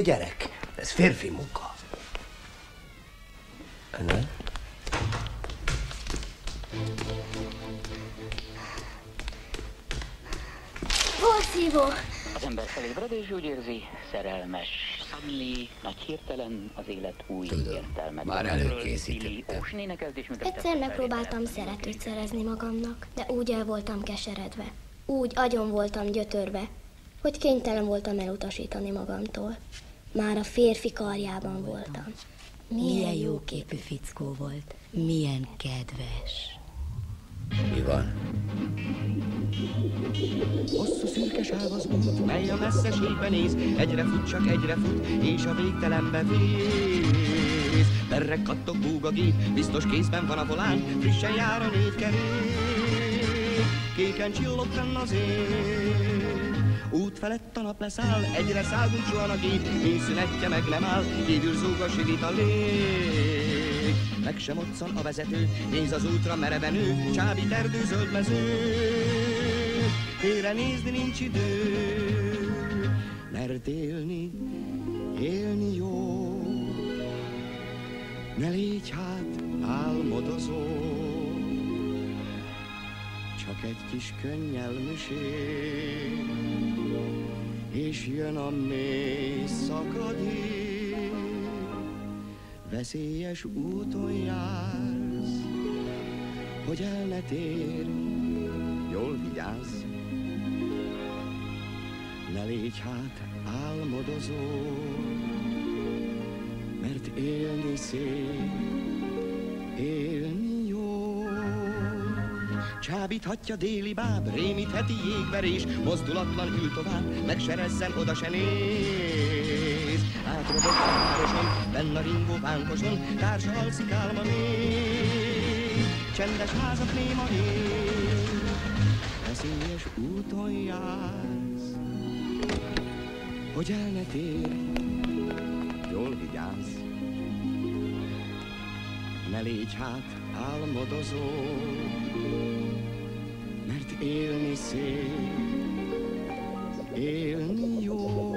Gyerek, ez férfi munka. Ne? Porszívó! Az ember felébred és úgy érzi, szerelmes. Suddenly, nagy hirtelen az élet új értelmet. Már előkészítettem. Egyszer megpróbáltam szeretőt szerezni magamnak, de úgy el voltam keseredve, úgy agyon voltam gyötörve, hogy kénytelen voltam elutasítani magamtól. Már a férfi karjában voltam. Milyen jóképű fickó volt, milyen kedves. Mi van? Hosszú szürke sáv az út, mely a messzeségbe néz, egyre fut, csak egyre fut, és a végtelenbe vész. Berreg, kattog, búg a gép, biztos kézben van a volán, frissen jár a 4 kerék. Kéken csillog fenn az ég, út felett a nap leszáll, egyre szágul suhan a gép, szünetje meg nem áll, kívül zúg a sivit a lég. Meg sem otszan a vezető, néz az útra mereven ő, csábít erdő, zöld mező. Félre nézni nincs idő, mert élni jó. Ne légy hát álmodozó, csak egy kis könnyelműség, és jön a mély szakadék. Veszélyes úton jársz, hogy el ne térj, jól vigyázz. Ne légy hát álmodozó, mert élni szép, élni jó. Csábíthatja déli báb, rémítheti jégverés, mozdulatlan ül tovább, meg se rezzen, oda se néz. Átrobog a városon, benn a ringó vánkoson, társa alszik álma még. Csendes házak néma ég, veszélyes úton jársz, hogy el ne térj, jól vigyázz. Ne légy hát álmodozó, mert élni szép, élni jó.